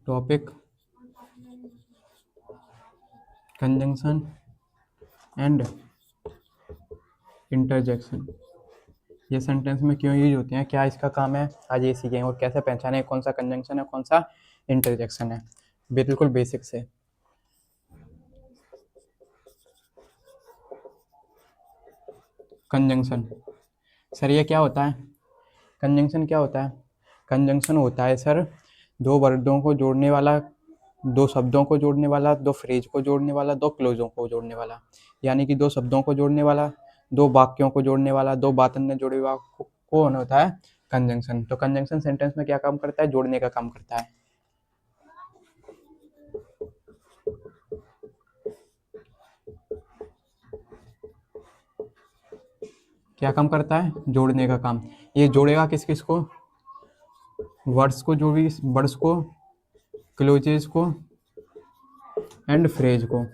Topic, conjunction and interjection, ये sentence में क्यों यूज होते हैं, क्या इसका काम है, आज ये सीखेंगे। और कैसे पहचाने कौन सा कंजंक्शन है कौन सा इंटरजेक्शन है, बिल्कुल बेसिक से। कंजंक्शन सर ये क्या होता है? कंजंक्शन क्या होता है? कंजंक्शन होता है सर दो वर्डों को जोड़ने वाला, दो शब्दों को जोड़ने वाला, दो फ्रेज को जोड़ने वाला, दो क्लोजों को जोड़ने वाला। यानी कि दो शब्दों को जोड़ने वाला, दो वाक्यों को जोड़ने वाला, दो बातों में जोड़े हुआ कौन होता है? कंजंक्शन। तो कंजंक्शन सेंटेंस में क्या काम करता है? जोड़ने का काम करता है। क्या काम करता है? जोड़ने का काम। ये जोड़ेगा किस किस को? वर्ड्स को, जो भी वर्ड्स को, क्लोजेस को एंड फ्रेज को।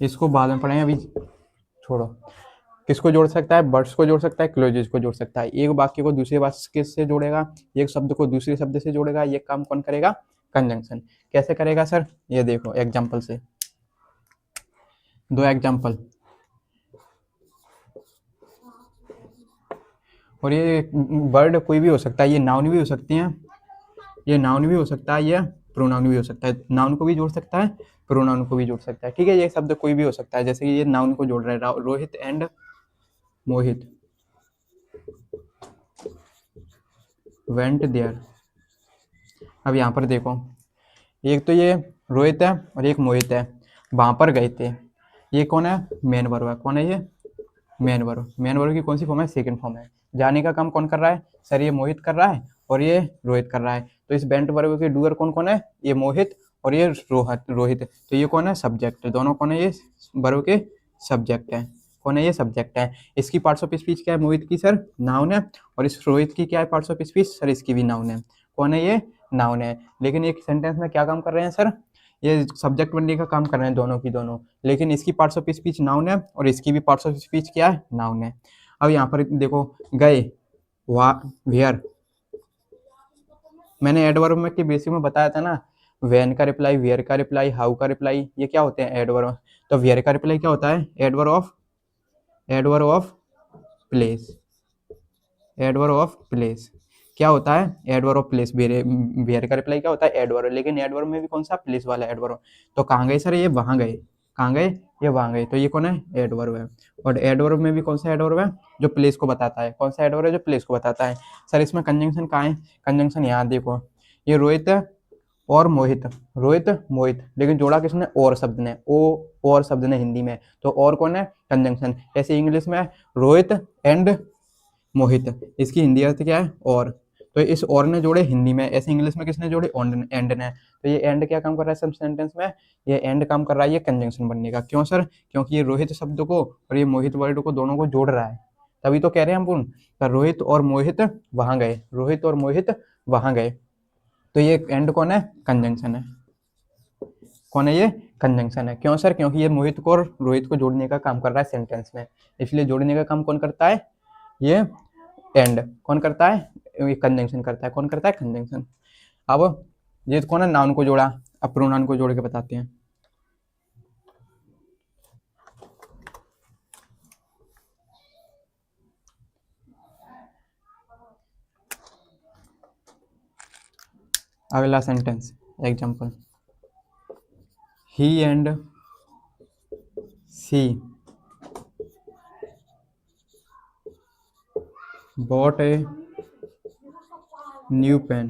इसको बाद में पढ़ेंगे, अभी छोड़ो। किसको जोड़ सकता है? वर्ड्स को जोड़ सकता है, क्लोजेस को जोड़ सकता है। एक वाक्य को दूसरे वाक्य से जोड़ेगा, एक शब्द को दूसरे शब्द से जोड़ेगा। ये काम कौन करेगा? कंजंक्शन। कैसे करेगा सर? ये देखो एग्जांपल से, दो एग्जांपल। और ये वर्ड कोई भी हो सकता है, ये नाउन भी हो सकती हैं, ये नाउन भी हो सकता है, ये प्रोनाउन भी हो सकता है। नाउन को भी जोड़ सकता है, प्रोनाउन को भी जोड़ सकता है। ठीक है, ये शब्द कोई भी हो सकता है। जैसे कि ये नाउन को जोड़ रहा है, Rohit and Mohit went there. अब यहाँ पर देखो, एक तो ये रोहित है और एक मोहित है, वहां पर गए थे। ये कौन है? मेन वर्ब है। कौन है ये? Main verb. मेन वर्ब की कौन सी फॉर्म है? सेकंड फॉर्म है। जाने का काम कौन कर रहा है? सर ये मोहित कर रहा है और ये रोहित कर रहा है। तो इस वेंट वर्ब के डूअर कौन कौन है? ये मोहित और ये रोहित। तो ये कौन है? सब्जेक्ट। दोनों कौन है? ये वर्ब के सब्जेक्ट है। कौन है? ये सब्जेक्ट है। इसकी पार्ट्स ऑफ स्पीच क्या है? मोहित की सर नाउन है, और इस रोहित की क्या है पार्ट्स ऑफ स्पीच? सर इसकी भी नाउन है। कौन है? ये नाउन है। लेकिन एक सेंटेंस में क्या काम कर रहे हैं सर? ये सब्जेक्ट बनने का काम कर रहे हैं दोनों की दोनों। लेकिन इसकी पार्ट्स ऑफ स्पीच नाउन है और इसकी भी पार्ट्स ऑफ स्पीच क्या है? नाउन है। अब यहाँ पर देखो, गए, वेयर। मैंने एडवर्ब में के बेसिक में बताया था ना, वेन का रिप्लाई, वेयर का रिप्लाई, हाउ का रिप्लाई, ये क्या होते हैं? एडवर्ब। तो वेयर का रिप्लाई क्या होता है? Adverb of place. Adverb of place क्या होता है? Adverb of place. वेयर का रिप्लाई क्या होता है? एडवर्ब। लेकिन एडवर्ब में भी कौन सा? प्लेस वाला एडवर्ब। तो कहाँ गए सर? ये वहां गए। कहाँ गए? ये वहां गए। तो ये कौन है? एडवर्ब है। और एडवर्ब में भी कौन सा एडवर्ब है? जो प्लेस को बताता है। कौन सा एडवर्ब है? जो प्लेस को बताता है। सर इसमें कंजंक्शन कहाँ है? कंजंक्शन यहाँ देखो, ये रोहित और मोहित, रोहित मोहित, लेकिन जोड़ा किसने? और शब्द ने। और शब्द ने हिंदी में। तो और कौन है? कंजंक्शन। जैसे इंग्लिश में रोहित एंड मोहित, इसकी हिंदी अर्थ क्या है? और। तो इस और ने जोड़े हिंदी में, ऐसे इंग्लिश में किसने जोड़े? एंड ने। तो ये एंड क्या काम कर रहा है सब सेंटेंस में? ये एंड काम कर रहा है ये कंजंक्शन बनने का। क्यों सर? क्योंकि ये रोहित शब्द को और ये मोहित वर्ड को दोनों को जोड़ रहा है। तभी तो कह रहे हैं हम पूर्ण, तो रोहित और मोहित वहां गए, रोहित और मोहित वहां गए। तो ये एंड कौन है? कंजंक्शन है। कौन है? ये कंजंक्शन है। क्यों सर? क्योंकि ये मोहित को और रोहित को जोड़ने का काम कर रहा है सेंटेंस में, इसलिए जोड़ने का काम कौन करता है? ये एंड। कौन करता है? ये कंजंक्शन करता है। कौन करता है? कंजंक्शन। अब ये कौन है? नाउन को जोड़ा। अब प्रोनाउन को जोड़ के बताते हैं। अगला sentence example, he and she bought a new pen।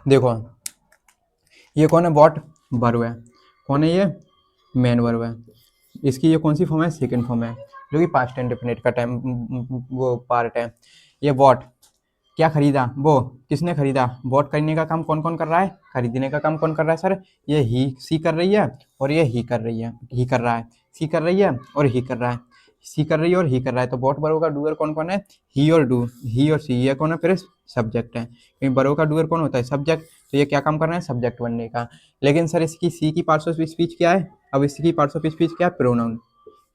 देखो ये कौन है? बॉट वर्ब है। कौन है ये? मेन वर्ब है। इसकी ये कौन सी फॉर्म है? सेकंड फॉर्म है, जो कि पास्ट इंडेफिनिट का टाइम वो पार्ट है। ये बॉट क्या खरीदा? वो किसने खरीदा? बॉट करने का काम कौन कौन कर रहा है? खरीदने का काम कौन कर रहा है सर? ये ही सी कर रही है और ये ही कर रही है, ही कर रहा है। सी कर रही है और ही कर रहा है, सी कर रही है और ही कर रहा है। तो बॉट वर्ब का डूअर कौन कौन है? ही और डू, ही और सी। ये कौन है? फिर सब्जेक्ट है, क्योंकि वर्ब का डूअर कौन होता है? सब्जेक्ट। तो ये क्या काम कर रहे हैं? सब्जेक्ट बनने का। लेकिन सर इसकी सी की पार्ट्स ऑफ स्पीच क्या है? अब इसकी पार्ट्स ऑफ स्पीच क्या है? प्रोनाउन।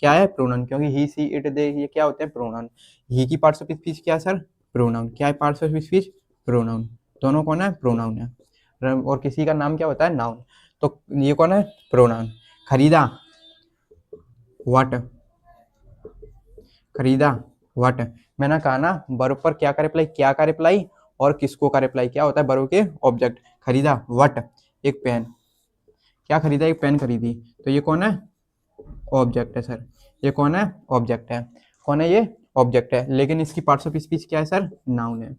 क्या है? प्रोनाउन। क्योंकि ही सी इट दे ये क्या होते हैं? प्रोनाउन। ही की पार्ट्स ऑफ स्पीच क्या है सर? प्रोनाउन। क्या है पार्ट्स ऑफ स्पीच? प्रोनाउन। दोनों कौन है? प्रोनाउन है। और किसी का नाम क्या होता है? नाउन। तो ये कौन है? प्रोनाउन। खरीदा, व्हाट। खरीदा, व्हाट। मैंने कहा ना वर्ब पर क्या का रिप्लाई, क्या का रिप्लाई और किसको का रिप्लाई क्या होता है? वर्ब के ऑब्जेक्ट। खरीदा, व्हाट, एक पेन। क्या खरीदा? एक पेन खरीदी। तो ये कौन है? ऑब्जेक्ट है सर। ये कौन है? ऑब्जेक्ट है। कौन है ये? ऑब्जेक्ट है। लेकिन इसकी पार्ट्स ऑफ स्पीच क्या है सर? नाउन है।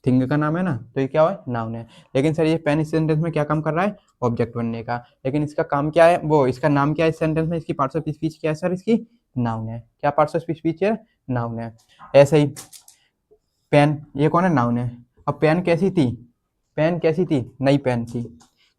थिंग का नाम है ना, तो ये क्या है? नाउन है। लेकिन सर ये पेन इस सेंटेंस में क्या काम कर रहा है? ऑब्जेक्ट बनने का। लेकिन इसका काम क्या है? वो इसका नाम क्या है इस सेंटेंस में? इसकी पार्ट्स ऑफ स्पीच क्या है सर? इसकी नाउन है। क्या पार्ट्स ऑफ स्पीच है? नाउन है। ऐसे ही पेन, ये कौन है? नाउन है। अब पेन कैसी थी? पेन कैसी थी? नई पेन थी।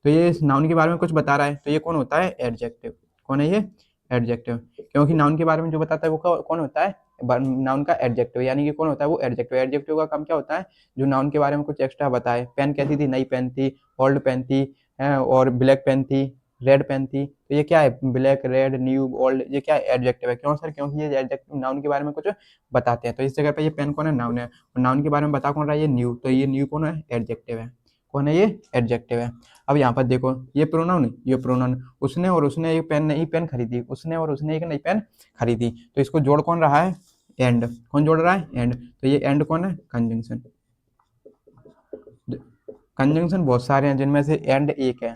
तो ये इस नाउन के बारे में कुछ बता रहा है, तो ये कौन होता है? एडजेक्टिव। कौन है ये? एडजेक्टिव। क्योंकि नाउन के बारे में जो बताता है वो कौन होता है? नाउन का एडजेक्टिव। यानी कि कौन होता है? वो एडजेक्टिव। एडजेक्टिव का काम क्या होता है? जो नाउन के बारे में कुछ एक्स्ट्रा बताए। पेन कैसी थी? नई पेन थी, ओल्ड पेन थी, और ब्लैक पेन थी, रेड पेन थी। तो ये क्या है? ब्लैक, रेड, न्यू, ओल्ड, ये क्या है? एडजेक्टिव है। क्यों सर? क्योंकि ये एडजेक्टिव नाउन के बारे में कुछ बताते हैं। तो इस जगह पे ये पेन कौन है? नाउन है। और नाउन के बारे में बता कौन रहा है? ये न्यू। तो ये न्यू कौन है? एडजेक्टिव है। कौन है? ये एडजेक्टिव है। अब यहाँ पर देखो ये प्रोनाउन, ये प्रोनाउन। उसने और उसने एक पेन, नई पेन खरीदी। उसने और उसने एक नई पेन खरीदी। तो इसको जोड़ कौन रहा है? एंड। कौन जोड़ रहा है? एंड। तो ये एंड कौन है? कंजंक्शन। कंजंक्शन बहुत सारे हैं जिनमें से एंड एक है।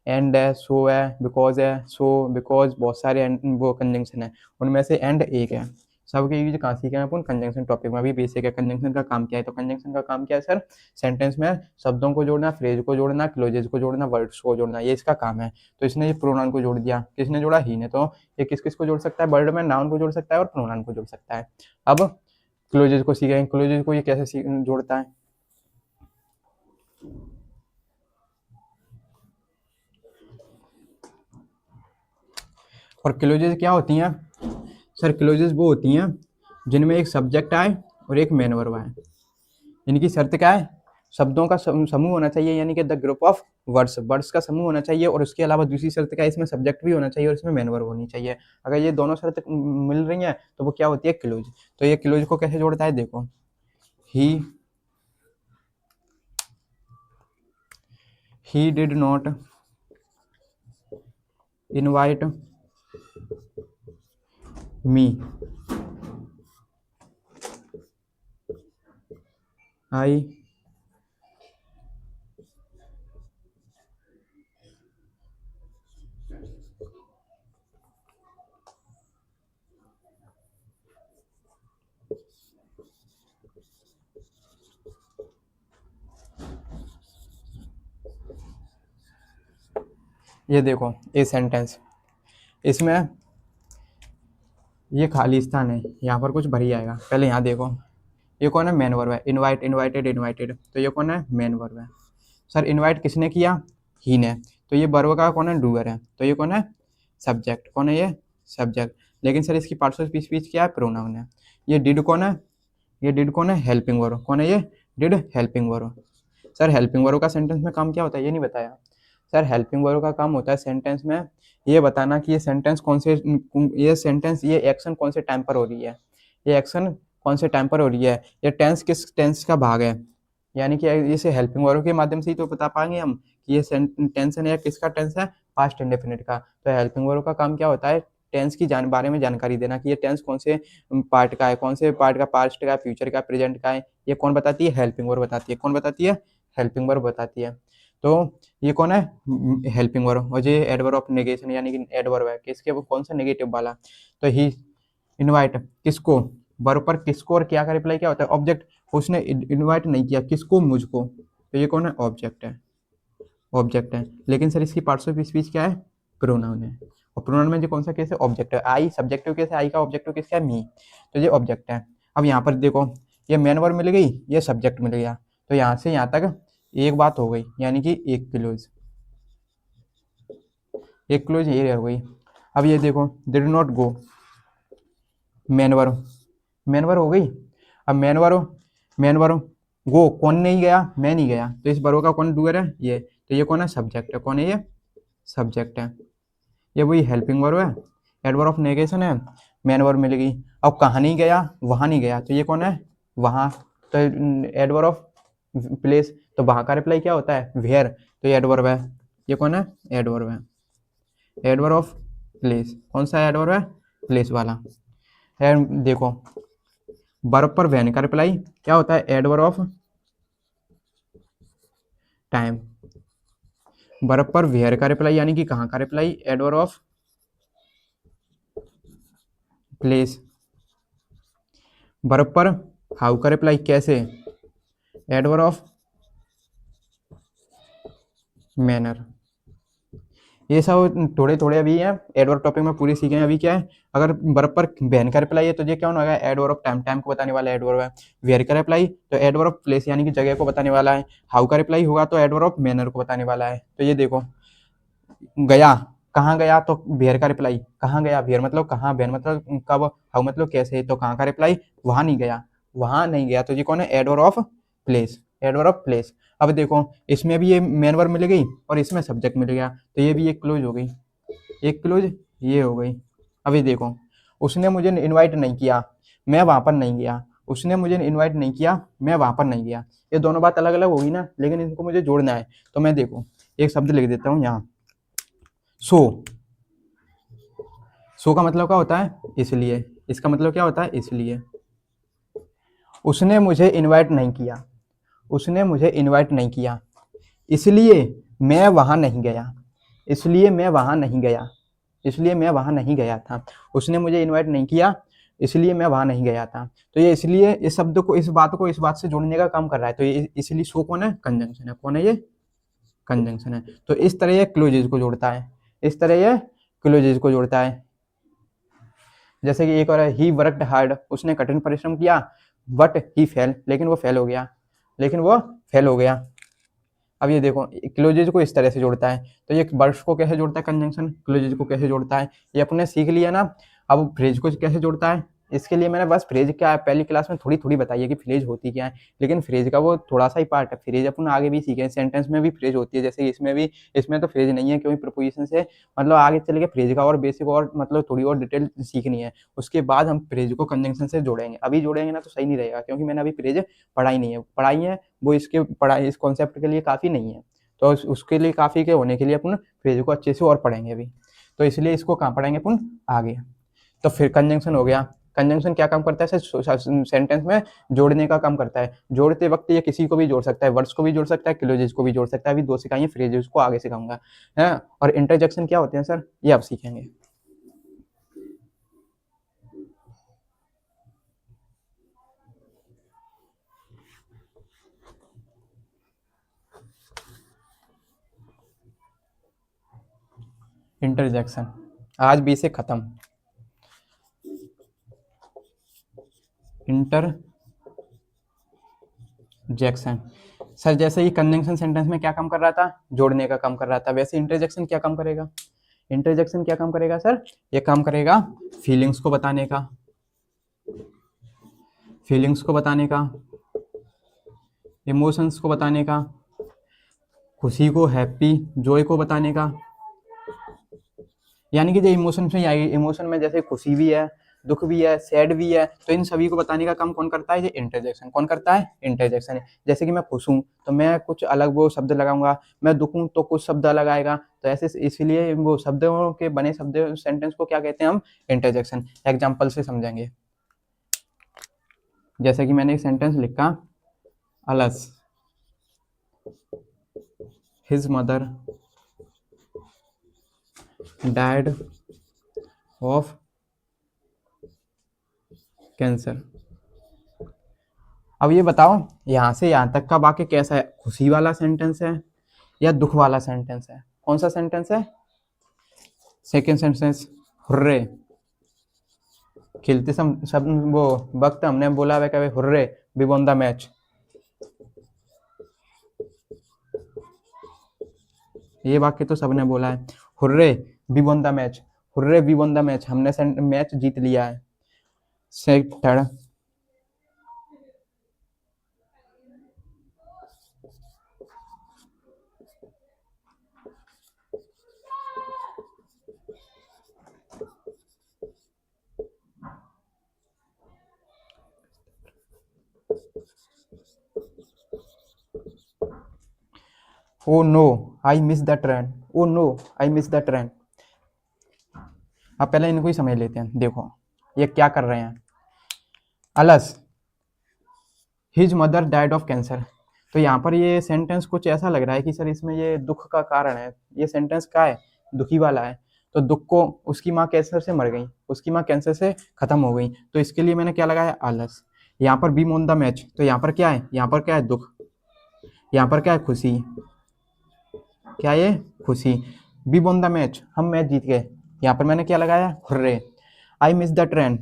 एंड है, सो है, बिकॉज है, सो, बिकॉज, बहुत सारे वो कंजंक्शन है। उनमें से एंड एक है। सबके यूज कहाँ सीखे हैं अपन? कंजंक्शन टॉपिक में। अभी बेसिक है। कंजंक्शन का काम क्या है? तो कंजंक्शन का काम क्या है सर? सेंटेंस में शब्दों को जोड़ना, फ्रेज को जोड़ना, क्लोजेज को जोड़ना, वर्ड्स को जोड़ना, ये इसका काम है। तो इसने ये प्रोनाउन को जोड़ दिया। किसने जोड़ा? ही ने। तो ये किस किस को जोड़ सकता है? वर्ड में नाउन को जोड़ सकता है और प्रोनाउन को जोड़ सकता है। अब क्लोजेज को सीखेंगे। क्लोजेज को ये कैसे जोड़ता है? और क्लोजेज क्या होती हैं सर? क्लोजेज वो होती हैं जिनमें एक सब्जेक्ट आए और एक मेन वर्ब आए। इनकी शर्त क्या है? शब्दों का समूह होना चाहिए, यानी कि the group of words, words का समूह होना चाहिए। और उसके अलावा दूसरी शर्त क्या है? इसमें सब्जेक्ट भी होना चाहिए और इसमें मेन वर्ब होनी चाहिए। अगर ये दोनों शर्त मिल रही हैं तो वो क्या होती है? क्लोज। तो ये क्लोज को कैसे जोड़ता है? देखो, he did not invite me, I ये देखो ये सेंटेंस, इसमें ये खाली स्थान है, यहाँ पर कुछ भरी आएगा। पहले यहाँ देखो, ये कौन है? मेन वर्ब है। इनवाइट, इनवाइटेड, इनवाइटेड, तो ये कौन है? मेन वर्ब है। सर इनवाइट किसने किया? ही ने। तो ये वर्ब का कौन है? डूअर है। तो ये कौन है? सब्जेक्ट। कौन है ये? सब्जेक्ट। लेकिन सर इसकी पार्ट्स ऑफ स्पीच क्या है? प्रोनाउन है। ये डिड कौन है? ये डिड कौन है? Helping verb. कौन है ये? Did helping verb. Sir helping verb का सेंटेंस में काम क्या होता है? ये नहीं बताया। सर हेल्पिंग वर्ब का काम होता है सेंटेंस में ये बताना कि ये सेंटेंस कौन से, ये सेंटेंस, ये एक्शन कौन से टाइम पर हो रही है। ये एक्शन कौन से टाइम पर हो रही है। ये टेंस किस टेंस का भाग है। यानी कि इसे हेल्पिंग वर्ब के माध्यम से ही तो बता पाएंगे हम कि ये टेंस है या किसका टेंस है? पास्ट इंडेफिनिट का। तो हेल्पिंग वर्ब का काम क्या होता है? टेंस की बारे में जानकारी देना कि ये टेंस कौन से पार्ट का है, कौन से पार्ट का, पास्ट का, फ्यूचर का, प्रेजेंट का है। ये कौन बताती है? हेल्पिंग वर्ब बताती है। कौन बताती है? हेल्पिंग वर्ब बताती है। तो ये कौन है? Helping verb. और ये एडवर्ब ऑफ नेगेशन, यानी कि एडवर्ब है किसके? वो कौन सा? नेगेटिव वाला। तो ही इनवाइट किसको? वर्ब पर किसको और क्या का रिप्लाई क्या होता है? ऑब्जेक्ट। उसने इनवाइट नहीं किया किसको? मुझको। तो ये कौन है? ऑब्जेक्ट है। ऑब्जेक्ट है। लेकिन सर इसकी पार्ट्स ऑफ स्पीच क्या है? प्रोनाउन है। और प्रोनाउन में जो कौन सा केस है? ऑब्जेक्ट है। आई सब्जेक्टिव केस है, आई का ऑब्जेक्टिव किसका है? मी। तो ये ऑब्जेक्ट है। अब यहाँ पर देखो, ये मेन वर्ब मिल गई, ये सब्जेक्ट मिल गया। तो यहाँ से यहाँ तक एक बात हो गई, यानी कि एक क्लोज, एक क्लोज ये हो गई। अब ये देखो, did not go, main verb, main verb हो गई। अब मेन वर्ब गो, कौन नहीं गया? मैं नहीं गया। तो इस वर्ब का कौन डूअर है? ये। तो ये कौन है? सब्जेक्ट है। कौन है ये? सब्जेक्ट है। ये वही हेल्पिंग वर्ब है, एडवर्ब ऑफ नेगेशन है, मेन वर्ब मिल गई। अब कहाँ नहीं गया? वहाँ नहीं गया। तो ये कौन है? वहाँ। तो एडवर्ब ऑफ प्लेस, तो वहाँ का रिप्लाई क्या होता है, वेयर, तो ये एडवर्ब है। ये कौन है, एडवर्ब है। एडवर्ब ऑफ प्लेस, कौन सा एडवर्ब है, प्लेस वाला। एंड देखो वर्ब पर व्हेन का रिप्लाई क्या होता है, एडवर्ब ऑफ टाइम। वर्ब पर वेयर का रिप्लाई यानी कि कहाँ का reply, adverb of place. Verb पर हाउ का रिप्लाई कैसे, एडवर्ब ऑफ मैनर। ये सब थोड़े थोड़े अभी है, एडवर्ब टॉपिक में पूरी सीखे हैं। अभी क्या है, अगर वर्ब पर बहन का रिप्लाई है तो ये क्या होगा, एडवर्ब ऑफ टाइम, टाइम को बताने वाला एडवर्ब है। वेयर का रिप्लाई तो एडवर्ब ऑफ प्लेस यानी कि जगह को बताने वाला है। हाउ का रिप्लाई होगा तो एडवर्ब ऑफ मैनर को बताने वाला है। तो ये देखो गया, कहाँ गया, तो वेयर का रिप्लाई कहाँ गया, वेयर मतलब कहाँ, बहन मतलब कब, हाउ मतलब कैसे, तो कहाँ का रिप्लाई वहां नहीं गया, वहां नहीं गया, तो ये कौन है, adverb of place, adverb of place. अब देखो इसमें भी ये मेन वर्ब मिल गई और इसमें सब्जेक्ट मिल गया, तो ये भी एक क्लोज हो गई, एक क्लोज ये हो गई। अभी देखो उसने मुझे इनवाइट नहीं किया, मैं वहां पर नहीं गया, उसने मुझे इनवाइट नहीं किया, मैं वहां पर नहीं गया। ये दोनों बात अलग अलग होगी ना, लेकिन इनको मुझे जोड़ना है। तो मैं देखो एक शब्द लिख देता हूँ यहाँ, सो। सो का मतलब क्या होता है, इसलिए। इसका मतलब क्या होता है, इसलिए। उसने मुझे इनवाइट नहीं किया, उसने मुझे इनवाइट नहीं किया, इसलिए मैं वहां नहीं गया, इसलिए मैं वहां नहीं गया, इसलिए मैं वहां नहीं गया था। उसने मुझे इनवाइट नहीं किया, इसलिए मैं वहां नहीं गया था। तो ये इसलिए इस शब्द को, इस बात से जोड़ने का काम कर रहा है। तो ये इसलिए सो कौन है, कंजंक्शन है। कौन है ये, कंजंक्शन है। तो इस तरह ये क्लोजेज को जोड़ता है, इस तरह ये क्लोजेज को जोड़ता है। जैसे कि एक और है, ही वर्कड हार्ड, उसने कठिन परिश्रम किया, बट ही फेल, लेकिन वो फेल हो गया, लेकिन वो फेल हो गया। अब ये देखो क्लोजेज को इस तरह से जोड़ता है। तो ये वर्ड्स को कैसे जोड़ता है कंजंक्शन, क्लोजेज को कैसे जोड़ता है, ये अपने सीख लिया ना। अब फ्रेज को कैसे जोड़ता है, इसके लिए मैंने बस फ्रेज क्या है पहली क्लास में थोड़ी थोड़ी बताई है कि फ्रेज होती क्या है, लेकिन फ्रेज का वो थोड़ा सा ही पार्ट है। फ्रेज अपन आगे भी सीखे, सेंटेंस में भी फ्रेज होती है, जैसे इसमें भी। इसमें तो फ्रेज नहीं है क्योंकि प्रपोजिशन से मतलब आगे चल के फ्रेज का और बेसिक और मतलब थोड़ी और डिटेल सीखनी है। उसके बाद हम फ्रेज को कंजंक्शन से जोड़ेंगे, अभी जोड़ेंगे ना तो सही नहीं रहेगा, क्योंकि मैंने अभी फ्रेज पढ़ाई नहीं है, पढ़ाई है वो इसके पढ़ाई इस कॉन्सेप्ट के लिए काफ़ी नहीं है। तो उसके लिए काफ़ी के होने के लिए अपन फ्रेज को अच्छे से और पढ़ेंगे अभी। तो इसलिए इसको कहाँ पढ़ेंगे अपन, आगे। तो फिर कंजंक्शन हो गया। कंजंक्शन क्या काम करता है, सेंटेंस में जोड़ने का काम करता है। जोड़ते वक्त ये किसी को भी जोड़ सकता है, वर्ड्स को भी जोड़ सकता है, क्लोजेज को भी जोड़ सकता है। अभी दो सिखाइए, फ्रेजेस को आगे सिखाऊंगा है। और इंटरजेक्शन क्या होते हैं सर, ये आप सीखेंगे। इंटरजेक्शन आज भी से खत्म। इंटरजेक्शन सर, जैसे ही कंजंक्शन सेंटेंस में क्या काम कर रहा था, जोड़ने का काम कर रहा था, वैसे इंटरजेक्शन क्या काम करेगा, इंटरजेक्शन क्या काम करेगा सर, ये काम करेगा फीलिंग्स को बताने का, फीलिंग्स को बताने का, इमोशंस को बताने का, खुशी को, हैप्पी जॉय को बताने का। यानी कि जो इमोशन में आएगी, इमोशन में जैसे खुशी भी है, दुख भी है, सैड भी है, तो इन सभी को बताने का काम कौन करता है, ये इंटरजेक्शन। कौन करता है, इंटरजेक्शन है। जैसे कि मैं खुश हूँ तो मैं कुछ अलग वो शब्द लगाऊंगा, मैं दुख हूँ तो कुछ शब्द अलग आएगा। तो ऐसे इसलिए वो शब्दों के बने शब्द सेंटेंस को क्या कहते हैं हम, इंटरजेक्शन। एग्जाम्पल से समझेंगे। जैसे कि मैंने एक सेंटेंस लिखा, alas his mother died of cancer. अब ये बताओ यहाँ से यहाँ तक का वाक्य कैसा है, खुशी वाला सेंटेंस है या दुख वाला सेंटेंस है, कौन सा सेंटेंस है, सेकेंड सेंटेंस। हुर्रे, खेलते सब वो वक्त हमने बोला है कभी, hurray we won the match. ये वाक्य तो सबने बोला है, hurray we won the match, hurray we won the match, हमने मैच जीत लिया है। Third, oh no I miss the train, oh no I miss the train. अब पहले इनको ही समझ लेते हैं। देखो ये क्या कर रहे हैं। Alas his mother died of cancer. तो यहाँ पर ये सेंटेंस कुछ ऐसा लग रहा है कि सर इसमें ये दुख का कारण है। ये सेंटेंस क्या है, दुखी वाला है। तो दुख को, उसकी माँ कैंसर से मर गई, उसकी माँ कैंसर से खत्म हो गई, तो इसके लिए मैंने क्या लगाया, आलस। यहाँ पर बी ऑन द मैच, तो यहाँ पर क्या है, यहाँ पर क्या है, दुख। यहाँ पर क्या है, खुशी। क्या ये, खुशी। बी ऑन द मैच, हम मैच जीत गए। यहाँ पर मैंने क्या लगाया, hurray. I miss the train,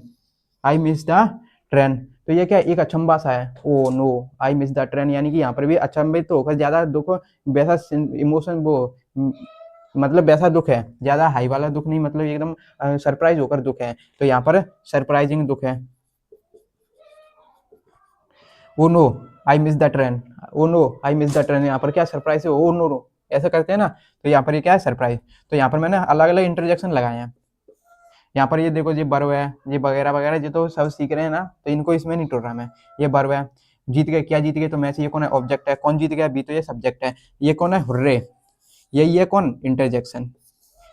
I miss the train. तो ये क्या एक अचंबा सा है, oh no I miss the train, यानी कि यहाँ पर भी अचंभित तो होकर ज्यादा दुख, वैसा इमोशन वो मतलब वैसा दुख है, ज्यादा हाई वाला दुख नहीं, मतलब एकदम सरप्राइज होकर दुख है। तो यहाँ पर सरप्राइजिंग दुख है। Oh no I miss the train, oh no I miss the train, यहाँ पर क्या सरप्राइज है, ओ नो नो ऐसा करते हैं ना, तो यहाँ पर ये क्या है, सरप्राइज। तो यहाँ पर मैंने अलग अलग इंटरजेक्शन लगाए हैं। यहाँ पर ये देखो, ये बर्व है, ये वगैरह वगैरह, ये तो सब सीख रहे हैं ना, तो इनको इसमें नहीं टोल रहा मैं। ये बर्व है, जीत गए, क्या जीत गए, तो मैच, ये कौन है, ऑब्जेक्ट है, कौन जीत गया, बी, तो ये सब्जेक्ट है, ये कौन है, हुर्रे, यही है कौन, इंटरजेक्शन।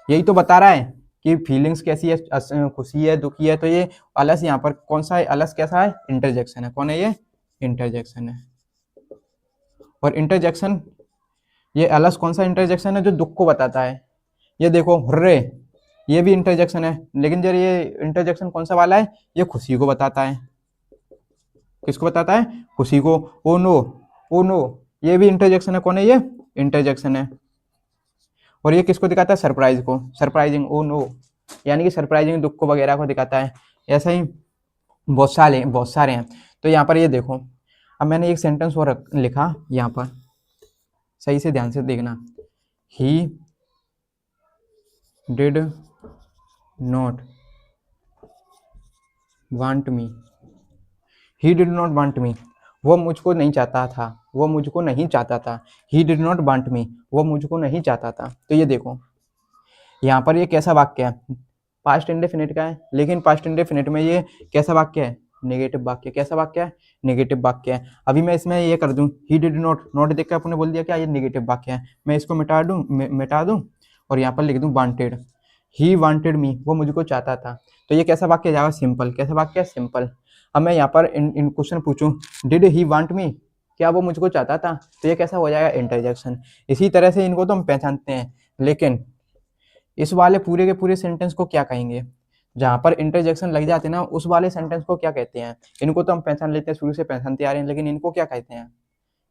यही तो बता रहा है कि फीलिंग्स कैसी है, खुशी है, दुखी है, तो ये अलस यहाँ पर कौन सा है, अलस कैसा है, इंटरजेक्शन है, कौन है ये, इंटरजेक्शन है। और इंटरजेक्शन, ये अलस कौन सा इंटरजेक्शन है, जो दुख को बताता है। ये देखो हुर्रे, ये भी इंटरजेक्शन है, लेकिन जब ये इंटरजेक्शन कौन सा वाला है, ये खुशी को बताता है। किसको बताता है, खुशी को। ओ नो, ओ नो, ये भी इंटरजेक्शन है, कौन है ये, इंटरजेक्शन है। और ये किसको दिखाता है, सरप्राइज को, सरप्राइजिंग, ओ नो, यानी कि सरप्राइजिंग दुख को वगैरह को दिखाता है। ऐसा ही बहुत सारे हैं। तो यहाँ पर ये देखो, अब मैंने एक सेंटेंस और लिखा यहाँ पर, सही से ध्यान से देखना। ही did not want me, he did not want me, वो मुझको नहीं चाहता था, वो मुझको नहीं चाहता था। ही डिड नॉट वांट मी, वो मुझको नहीं चाहता था। तो ये देखो, यहाँ पर ये कैसा वाक्य है, पास्ट इंडेफिनिट का है, लेकिन पास्ट इंडेफिनिट में ये कैसा वाक्य है, नेगेटिव वाक्य। कैसा वाक्य है, नेगेटिव वाक्य है। अभी मैं इसमें ये कर दूं, ही डिड नॉट, नॉट देख के आपने बोल दिया क्या ये नेगेटिव वाक्य है, मैं इसको मिटा दूं और यहाँ पर लिख दूं वांटेड। ही वांटेड मी, वो मुझको चाहता था। तो ये कैसा वाक्य जाएगा, सिंपल। कैसा वाक्य है, सिंपल। अब मैं यहाँ पर इन क्वेश्चन पूछूं, डिड ही वांट मी, क्या वो मुझको चाहता था, तो ये कैसा हो जाएगा, इंटरजेक्शन। इसी तरह से इनको तो हम पहचानते हैं, लेकिन इस वाले पूरे के पूरे सेंटेंस को क्या कहेंगे, जहां पर इंटरजेक्शन लग जाते हैं ना, उस वाले सेंटेंस को क्या कहते हैं। इनको तो हम पहचान लेते हैं, शुरू से पहचानते आ रहे हैं, लेकिन इनको क्या कहते हैं,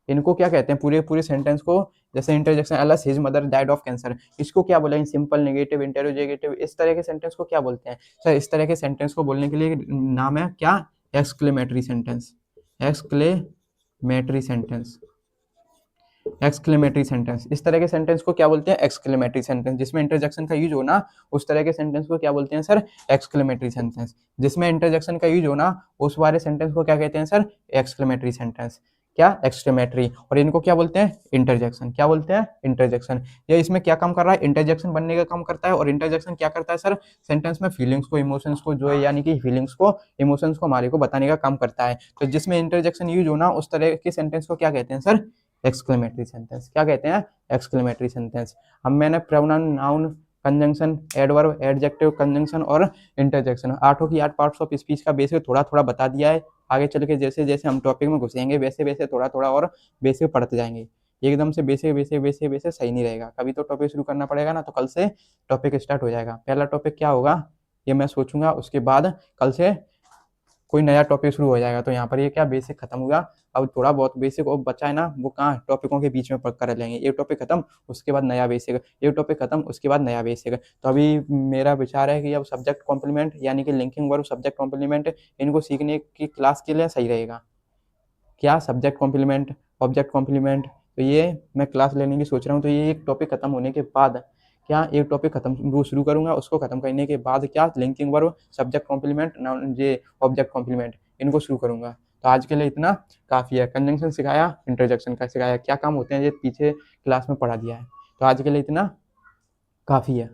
इनको क्या कहते हैं, पूरे पूरे सेंटेंस को। जैसे interjection, alas his mother died of cancer, इसको क्या बोलेंगे, सिंपल, नेगेटिव, इंटेरोगेटिव, इस तरह के सेंटेंस को क्या बोलते हैं सर। इस तरह के सेंटेंस को बोलने के लिए नाम है क्या, exclamatory sentence, exclamatory sentence, exclamatory sentence. इस तरह के सेंटेंस को क्या बोलते हैं, एक्सक्लेमेटरी सेंटेंस। जिसमें इंटरजेक्शन का यूज हो ना, उस तरह के सेंटेंस को क्या बोलते हैं सर, एक्सक्लेमेटरी सेंटेंस। जिसमें इंटरजेक्शन का यूज हो ना, उस वाले सेंटेंस को क्या कहते हैं सर, एक्सक्लेमेटरी सेंटेंस। क्या, एक्सक्लेमेटरी। और इनको क्या बोलते हैं, इंटरजेक्शन। क्या बोलते हैं, इंटरजेक्शन। ये इसमें क्या काम कर रहा है, इंटरजेक्शन बनने का काम करता है। और इंटरजेक्शन क्या करता है सर, सेंटेंस में फीलिंग्स को, इमोशंस को, जो है यानी कि फीलिंग्स को, इमोशंस को हमारे को बताने का काम करता है। तो जिसमें इंटरजेक्शन यूज हो ना, उस तरह के सेंटेंस को क्या कहते हैं सर, एक्सक्लेमेटरी सेंटेंस। क्या कहते हैं, एक्सक्लेमेटरी सेंटेंस। अब मैंने pronoun, noun, conjunction, adverb, adjective, conjunction और इंटरजेक्शन, 8 की 8 पार्ट्स ऑफ स्पीच का बेसिक थोड़ा थोड़ा बता दिया है। आगे चल के जैसे जैसे हम टॉपिक में घुसेंगे, वैसे वैसे थोड़ा थोड़ा और बेसिक पढ़ते जाएंगे। एकदम से बेसिक बेसिक बेसिक बेसिक सही नहीं रहेगा, कभी तो टॉपिक शुरू करना पड़ेगा ना। तो कल से टॉपिक स्टार्ट हो जाएगा। पहला टॉपिक क्या होगा, ये मैं सोचूंगा, उसके बाद कल से कोई नया टॉपिक शुरू हो जाएगा। तो यहाँ पर ये क्या, बेसिक खत्म हुआ। अब थोड़ा बहुत बेसिक और बचा है ना, वो कहाँ, टॉपिकों के बीच में पढ़ कर लेंगे। ये टॉपिक खत्म, उसके बाद नया बेसिक, ये टॉपिक खत्म, उसके बाद नया बेसिक। तो अभी मेरा विचार है कि अब सब्जेक्ट कॉम्प्लीमेंट यानी कि लिंकिंग वर्ब, सब्जेक्ट कॉम्प्लीमेंट, इनको सीखने की क्लास के लिए सही रहेगा। क्या, सब्जेक्ट कॉम्प्लीमेंट, ऑब्जेक्ट कॉम्प्लीमेंट। तो ये मैं क्लास लेने की सोच रहा हूँ। तो ये एक टॉपिक खत्म होने के बाद क्या, एक टॉपिक खत्म वो शुरू करूंगा, उसको खत्म करने के बाद क्या, linking verb, subject complement, noun, ये ऑब्जेक्ट कॉम्प्लीमेंट, इनको शुरू करूंगा। तो आज के लिए इतना काफ़ी है। कंजंक्शन सिखाया, इंटरजेक्शन का सिखाया, क्या काम होते हैं ये पीछे क्लास में पढ़ा दिया है। तो आज के लिए इतना काफ़ी है।